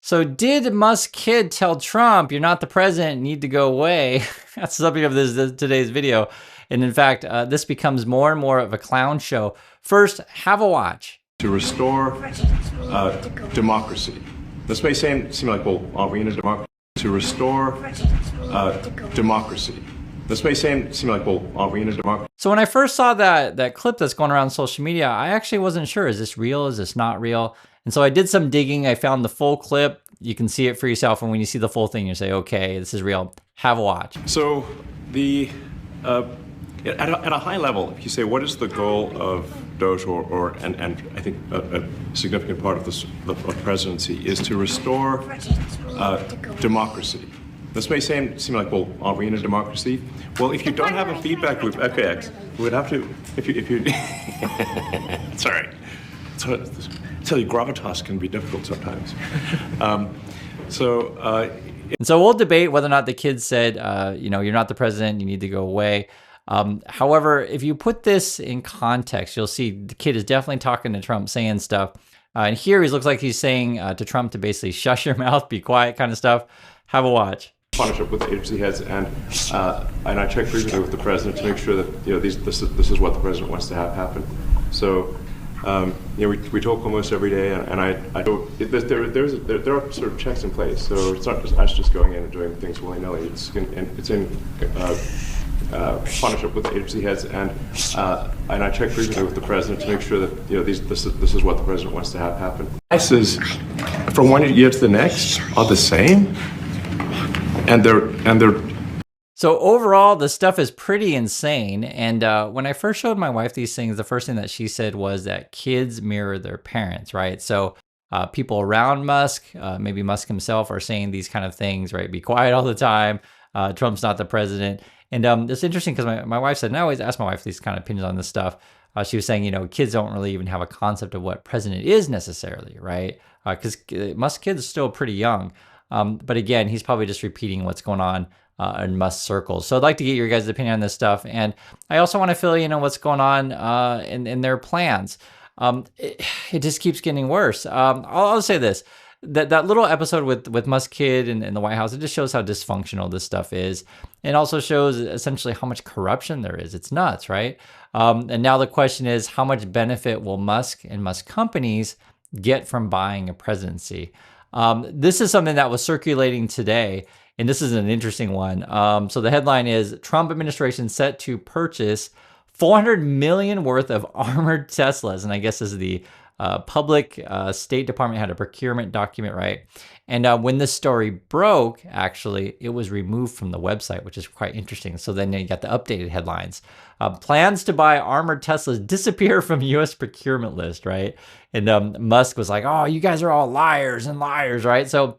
So did Musk kid tell Trump, you're not the president, need to go away? That's the subject of today's video. And in fact, this becomes more and more of a clown show. First, have a watch. To restore democracy. This may seem like, well, aren't we in a democracy? To restore democracy. This may seem like, well, aren't we in a democracy? So when I first saw that clip that's going around social media, I actually wasn't sure, is this real? Is this not real? And so I did some digging. I found the full clip. You can see it for yourself. And when you see the full thing, you say, okay, this is real. Have a watch. So at a high level, if you say, what is the goal of DOGE and I think a significant part of the presidency is to restore democracy. This may seem like, well, aren't we in a democracy? Well, if you don't have a feedback loop, okay, we would have to, if you sorry. Tell you, gravitas can be difficult sometimes. And so we'll debate whether or not the kid said, you're not the president, you need to go away. However, if you put this in context, you'll see the kid is definitely talking to Trump, saying stuff. And here he looks like he's saying to Trump to basically shush your mouth, be quiet kind of stuff. Have a watch. Partnership with the agency heads, and I checked frequently with the president to make sure that this is what the president wants to have happen. So we talk almost every day, and there are sort of checks in place. So it's not just us just going in and doing things willy-nilly. It's in partnership with the agency heads, and I check frequently with the president to make sure that this is what the president wants to have happen. Prices from one year to the next are the same, and they're. So overall, the stuff is pretty insane. And when I first showed my wife these things, the first thing that she said was that kids mirror their parents, right? So people around Musk, maybe Musk himself, are saying these kind of things, right? Be quiet all the time. Trump's not the president. And it's interesting because my wife said, and I always ask my wife these kind of opinions on this stuff. She was saying, kids don't really even have a concept of what president is necessarily, right? Because Musk kids are still pretty young. But again, he's probably just repeating what's going on in Musk circles. So I'd like to get your guys' opinion on this stuff. And I also want to fill you in on what's going on in their plans. It just keeps getting worse. I'll say this. That little episode with Musk kid in the White House, it just shows how dysfunctional this stuff is. It also shows essentially how much corruption there is. It's nuts, right? And now the question is, how much benefit will Musk and Musk companies get from buying a presidency? This is something that was circulating today, and this is an interesting one. So the headline is, Trump administration set to purchase $400 million worth of armored Teslas. And I guess this is the public State Department had a procurement document, right? And when this story broke, actually, it was removed from the website, which is quite interesting. So then you got the updated headlines. Plans to buy armored Teslas disappear from U.S. procurement list, right? And Musk was like, oh, you guys are all liars and liars, right? So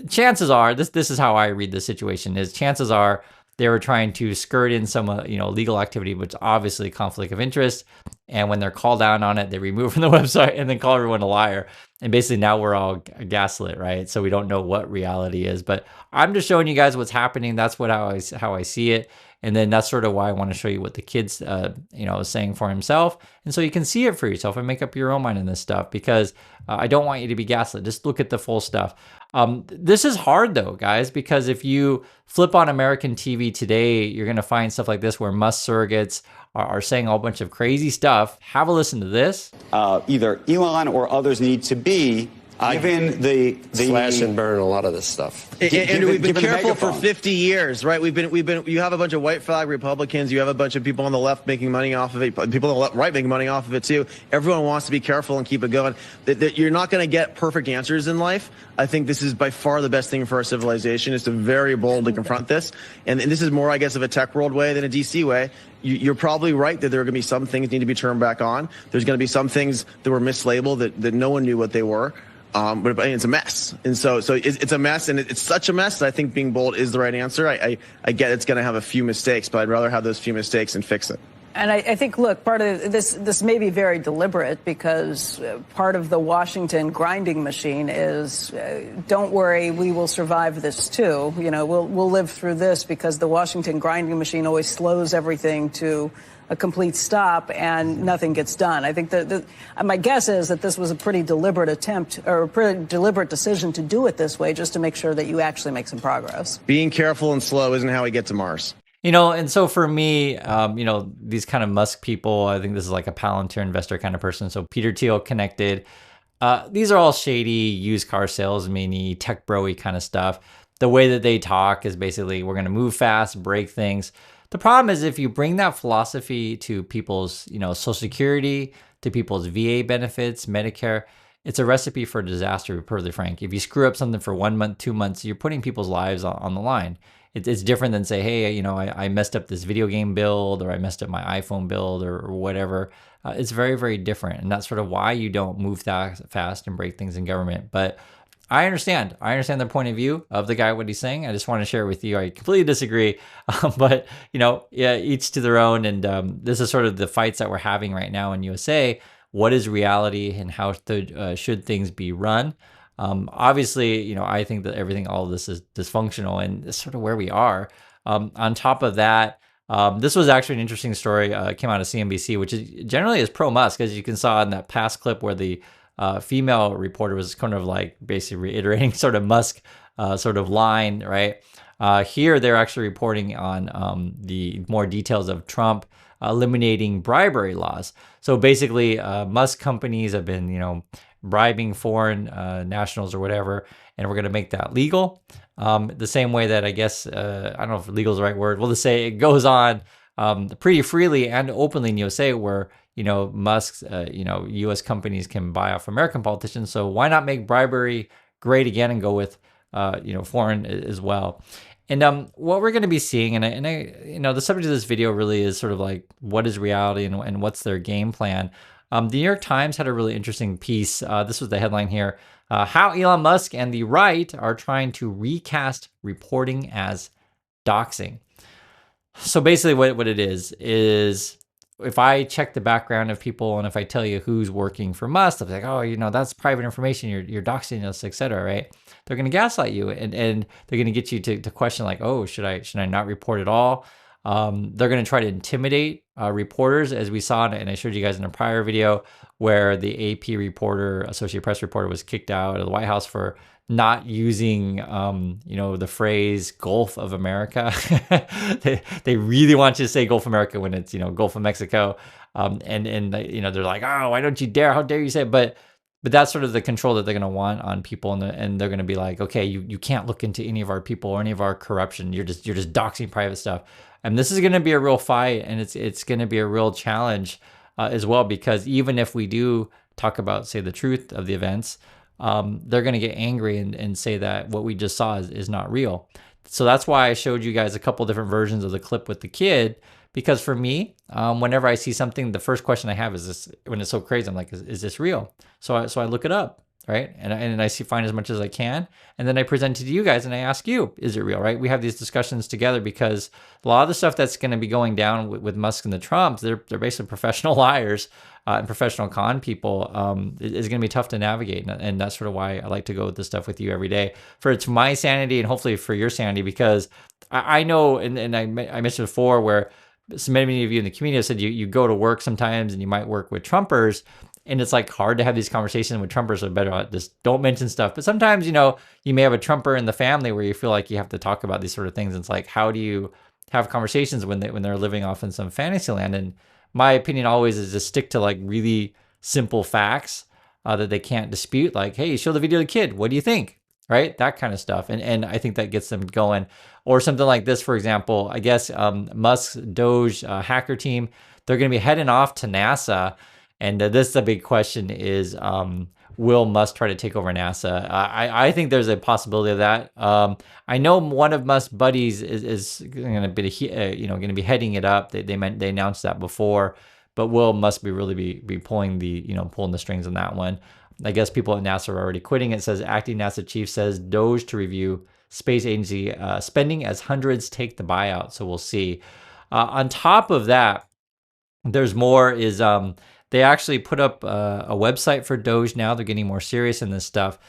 chances are, this is how I read the situation, is chances are they were trying to skirt in some legal activity, which is obviously conflict of interest. And when they're called down on it, they remove from the website and then call everyone a liar. And basically now we're all gaslit, right? So we don't know what reality is. But I'm just showing you guys what's happening. That's how I see it. And then that's sort of why I want to show you what the kid's is saying for himself. And so you can see it for yourself and make up your own mind on this stuff, because I don't want you to be gaslit. Just look at the full stuff. This is hard though, guys, because if you flip on American TV today, you're going to find stuff like this where Musk surrogates are saying a whole bunch of crazy stuff. Have a listen to this. Either Elon or others need to be given the slash and burn a lot of this stuff. And we've been careful for 50 years, right? We've been. You have a bunch of white flag Republicans. You have a bunch of people on the left making money off of it. People on the right making money off of it too. Everyone wants to be careful and keep it going. That you're not going to get perfect answers in life. I think this is by far the best thing for our civilization, is to very boldly confront this. And this is more, I guess, of a tech world way than a DC way. You're probably right that there are going to be some things need to be turned back on. There's going to be some things that were mislabeled that no one knew what they were. But it's a mess. And so it's a mess, and it's such a mess that I think being bold is the right answer. I get it's going to have a few mistakes, but I'd rather have those few mistakes and fix it. And I think, look, part of this may be very deliberate because part of the Washington grinding machine is, don't worry, we will survive this too. You know, we'll live through this because the Washington grinding machine always slows everything to a complete stop and nothing gets done. I think that my guess is that this was a pretty deliberate attempt or a pretty deliberate decision to do it this way, just to make sure that you actually make some progress. Being careful and slow isn't how we get to Mars. You know, and so for me, you know, these kind of Musk people, I think this is like a Palantir investor kind of person. So Peter Thiel connected. These are all shady used car salesman-y, tech bro-y kind of stuff. The way that they talk is basically, we're going to move fast, break things. The problem is if you bring that philosophy to people's, you know, Social Security, to people's VA benefits, Medicare, it's a recipe for disaster, to be perfectly frank. If you screw up something for 1 month, 2 months, you're putting people's lives on the line. It's different than say, hey, you know, I messed up this video game build, or I messed up my iPhone build, or whatever. It's very, very different. And that's sort of why you don't move that fast and break things in government. But I understand the point of view of the guy, what he's saying. I just want to share it with you. I completely disagree. But, you know, yeah, each to their own. And this is sort of the fights that we're having right now in USA. What is reality and how should things be run? Obviously, you know, I think that all of this is dysfunctional, and it's sort of where we are. On top of that, this was actually an interesting story. It came out of CNBC, which generally is pro-Musk, as you can saw in that past clip where the female reporter was kind of like basically reiterating sort of Musk sort of line, right? Here, they're actually reporting on the more details of Trump eliminating bribery laws. So basically, Musk companies have been, you know, bribing foreign nationals or whatever, and we're going to make that legal. The same way that I guess, I don't know if legal is the right word. We'll just say it goes on pretty freely and openly in USA, where, you know, Musk's, you know, U.S. companies can buy off American politicians. So why not make bribery great again and go with, you know, foreign as well? And what we're going to be seeing, and I, you know, the subject of this video really is sort of like, what is reality and what's their game plan? The New York Times had a really interesting piece. This was the headline here. How Elon Musk and the right are trying to recast reporting as doxing. So basically what it is if I check the background of people and if I tell you who's working for Musk, they'll be like, oh, you know, that's private information. You're doxing us, et cetera, right? They're going to gaslight you and they're going to get you to question like, oh, should I not report at all? They're going to try to intimidate reporters, as we saw, and I showed you guys in a prior video where the AP reporter, Associated Press reporter, was kicked out of the White House for not using, you know, the phrase Gulf of America. they really want you to say Gulf of America when it's, you know, Gulf of Mexico. And you know, they're like, oh, why don't you dare? How dare you say it? But that's sort of the control that they're going to want on people, and they're going to be like, okay, you can't look into any of our people or any of our corruption. You're just doxing private stuff. And this is going to be a real fight, and it's going to be a real challenge as well, because even if we do talk about, say, the truth of the events, they're going to get angry and say that what we just saw is not real. So that's why I showed you guys a couple different versions of the clip with the kid, because for me, whenever I see something, the first question I have is this, when it's so crazy, I'm like, is this real? So I look it up, right? And I find as much as I can. And then I present it to you guys and I ask you, is it real, right? We have these discussions together because a lot of the stuff that's going to be going down with Musk and the Trumps, they're basically professional liars and professional con people. It's going to be tough to navigate. And that's sort of why I like to go with this stuff with you every day. It's my sanity and hopefully for your sanity, because I know, and I mentioned before where so many of you in the community have said you go to work sometimes and you might work with Trumpers, and it's like hard to have these conversations with Trumpers, so better just don't mention stuff. But sometimes, you know, you may have a Trumper in the family where you feel like you have to talk about these sort of things. And it's like, how do you have conversations when they're living off in some fantasy land? And my opinion always is to stick to like really simple facts that they can't dispute. Like, hey, show the video to the kid. What do you think? Right? That kind of stuff. And I think that gets them going. Or something like this, for example, I guess Musk's DOGE hacker team, they're going to be heading off to NASA. And this is the big question is, will Musk try to take over NASA? I think there's a possibility of that. I know one of Musk's buddies is going to be, going to be heading it up. They announced that before, but will Musk be pulling the strings on that one? I guess people at NASA are already quitting. It says acting NASA chief says DOGE to review space agency spending as hundreds take the buyout. So we'll see. On top of that, there's more is they actually put up a website for DOGE now. They're getting more serious in this stuff.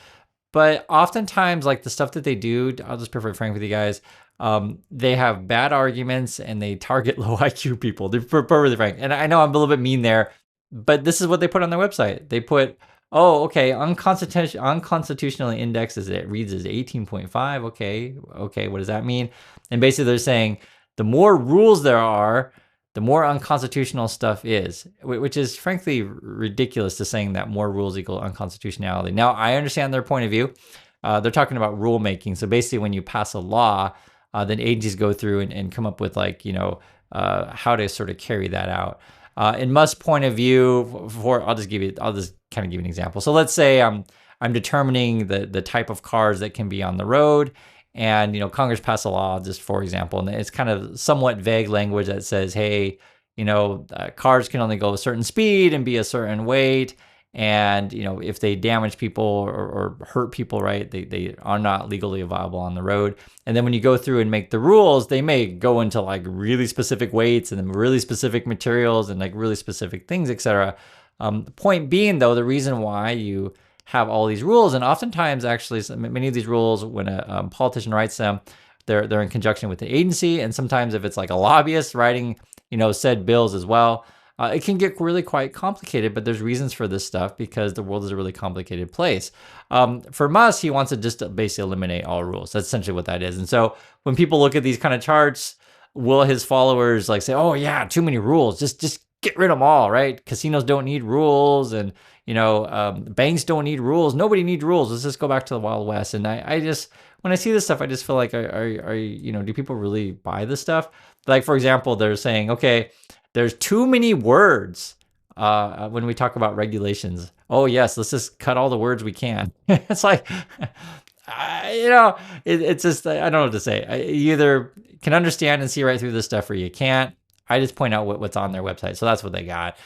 But oftentimes, like the stuff that they do, I'll just be perfectly frank with you guys, they have bad arguments and they target low IQ people. They're perfectly frank. And I know I'm a little bit mean there, but this is what they put on their website. They put, oh, okay, unconstitutionally indexed as it reads as 18.5. Okay, what does that mean? And basically they're saying the more rules there are, the more unconstitutional stuff is, which is frankly ridiculous to saying that more rules equal unconstitutionality. Now, I understand their point of view. They're talking about rulemaking. So basically when you pass a law, then agencies go through and come up with like, how to sort of carry that out. In Musk's point of view, I'll just kind of give you an example. So let's say I'm determining the type of cars that can be on the road, and Congress passed a law, just for example, and it's kind of somewhat vague language that says, hey, cars can only go a certain speed and be a certain weight, and if they damage people or hurt people, right, they are not legally viable on the road. And then when you go through and make the rules, they may go into like really specific weights and then really specific materials and like really specific things, etc. The point being, though, the reason why you have all these rules, and oftentimes actually many of these rules, when a politician writes them, they're in conjunction with the agency, and sometimes if it's like a lobbyist writing said bills as well, it can get really quite complicated. But there's reasons for this stuff because the world is a really complicated place. For Musk, he wants to just basically eliminate all rules. That's essentially what that is. And so when people look at these kind of charts, will his followers like say, oh yeah, too many rules, just get rid of them all, right? Casinos don't need rules, and banks don't need rules. Nobody needs rules. Let's just go back to the Wild West. And I just, when I see this stuff, I just feel like, do people really buy this stuff? Like, for example, they're saying, okay, there's too many words when we talk about regulations. Oh yes, let's just cut all the words we can. It's like, it's just, I don't know what to say. You either can understand and see right through this stuff, or you can't. I just point out what's on their website. So that's what they got.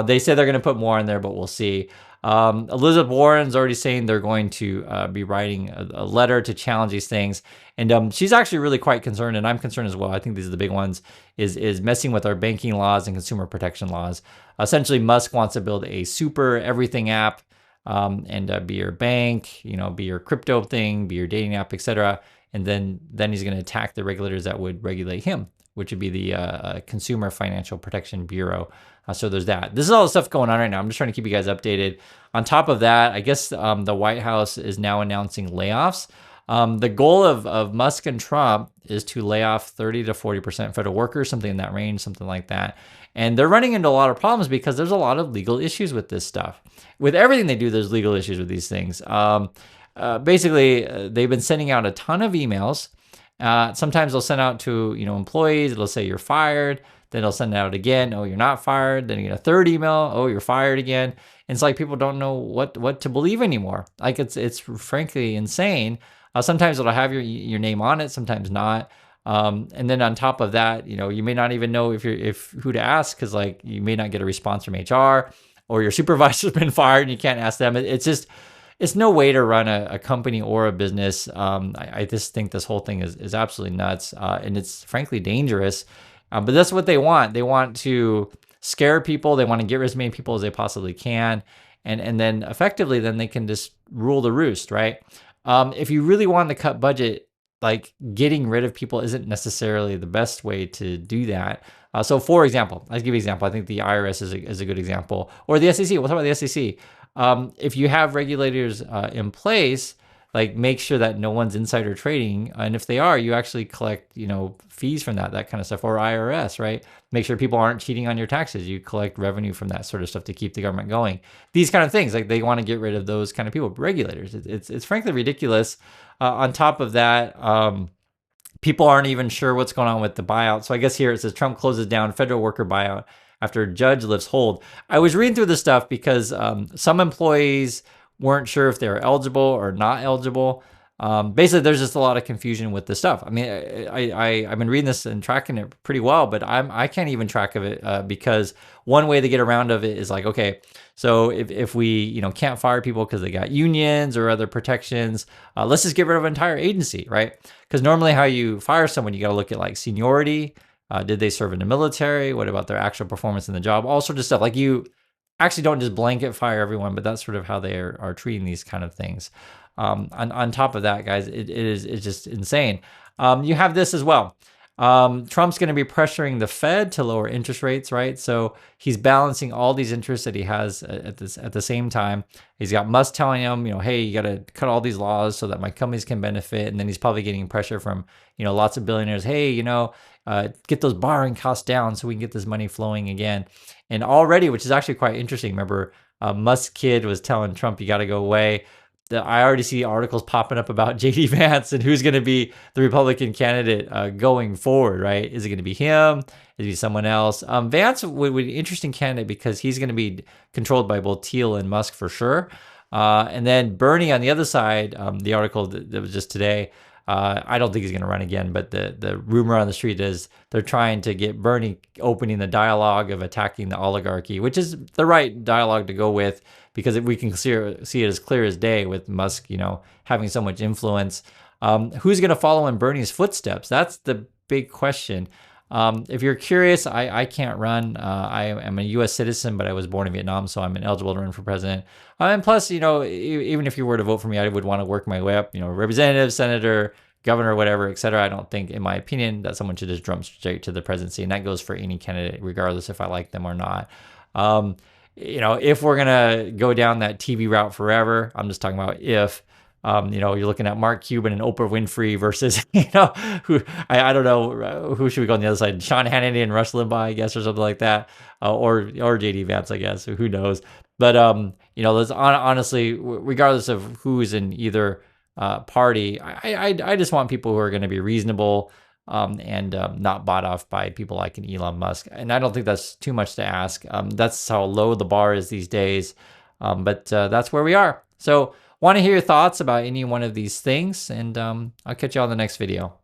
They say they're going to put more in there, but we'll see. Elizabeth Warren's already saying they're going to be writing a letter to challenge these things. And she's actually really quite concerned, and I'm concerned as well. I think these are the big ones, is messing with our banking laws and consumer protection laws. Essentially, Musk wants to build a super everything app and be your bank, be your crypto thing, be your dating app, etc. And then he's going to attack the regulators that would regulate him, which would be the Consumer Financial Protection Bureau. So there's that. This is all the stuff going on right now. I'm just trying to keep you guys updated. On top of that, I guess the White House is now announcing layoffs. The goal of Musk and Trump is to lay off 30 to 40% federal workers, something in that range, something like that. And they're running into a lot of problems because there's a lot of legal issues with this stuff. With everything they do, there's legal issues with these things. Basically, they've been sending out a ton of emails. Sometimes they'll send out to employees. It'll say you're fired. Then they'll send it out again. Oh, you're not fired. Then you get a third email. Oh, you're fired again. And it's like people don't know what to believe anymore. Like it's frankly insane. Sometimes it'll have your name on it. Sometimes not. And then on top of that, you may not even know if who to ask, because like you may not get a response from HR, or your supervisor's been fired and you can't ask them. It's no way to run a company or a business. I just think this whole thing is absolutely nuts, and it's frankly dangerous. But that's what they want. They want to scare people. They want to get rid of as many people as they possibly can. And then effectively, then they can just rule the roost, right? If you really want to cut budget, like getting rid of people isn't necessarily the best way to do that. So for example, I'll give you an example. I think the IRS is a good example, or the SEC. We'll talk about the SEC. If you have regulators in place, like make sure that no one's insider trading, and if they are, you actually collect fees from that kind of stuff. Or IRS, right? Make sure people aren't cheating on your taxes. You collect revenue from that sort of stuff to keep the government going. These kind of things, like they want to get rid of those kind of people, regulators. It's frankly ridiculous. On top of that, people aren't even sure what's going on with the buyout. So I guess here it says Trump closes down federal worker buyout after judge lifts hold. I was reading through this stuff because some employees weren't sure if they were eligible or not eligible. Basically, there's just a lot of confusion with this stuff. I mean, I've been reading this and tracking it pretty well, but I can't even track of it because one way to get around of it is like, okay, so if we can't fire people because they got unions or other protections, let's just get rid of an entire agency, right? Because normally how you fire someone, you got to look at like seniority, Did they serve in the military? What about their actual performance in the job? All sorts of stuff. Like, you actually don't just blanket fire everyone, but that's sort of how they are treating these kind of things. On top of that, guys, it's just insane. You have this as well. Trump's going to be pressuring the Fed to lower interest rates, right? So he's balancing all these interests that he has at the same time. He's got Musk telling him, hey, you got to cut all these laws so that my companies can benefit. And then he's probably getting pressure from, lots of billionaires. Hey, get those borrowing costs down so we can get this money flowing again. And already, which is actually quite interesting, remember, Musk's kid was telling Trump, you got to go away. I already see articles popping up about J.D. Vance and who's going to be the Republican candidate going forward, right? Is it going to be him? Is it be someone else? Vance would be an interesting candidate because he's going to be controlled by both Thiel and Musk for sure. And then Bernie on the other side, the article that was just today, I don't think he's going to run again, but the rumor on the street is they're trying to get Bernie opening the dialogue of attacking the oligarchy, which is the right dialogue to go with, because we can see it as clear as day with Musk, having so much influence. Who's going to follow in Bernie's footsteps? That's the big question. If you're curious, I can't run. I am a U.S. citizen, but I was born in Vietnam, so I'm ineligible to run for president. And plus, even if you were to vote for me, I would want to work my way up, representative, senator, governor, whatever, et cetera. I don't think, in my opinion, that someone should just jump straight to the presidency. And that goes for any candidate, regardless if I like them or not. If we're going to go down that TV route forever, I'm just talking about if, you're looking at Mark Cuban and Oprah Winfrey versus, who I don't know, who should we go on the other side? Sean Hannity and Rush Limbaugh, I guess, or something like that, or J.D. Vance, I guess. Who knows? But there's honestly, regardless of who's in either party, I just want people who are going to be reasonable and not bought off by people like an Elon Musk. And I don't think that's too much to ask. That's how low the bar is these days. But that's where we are. So want to hear your thoughts about any one of these things, and I'll catch you on the next video.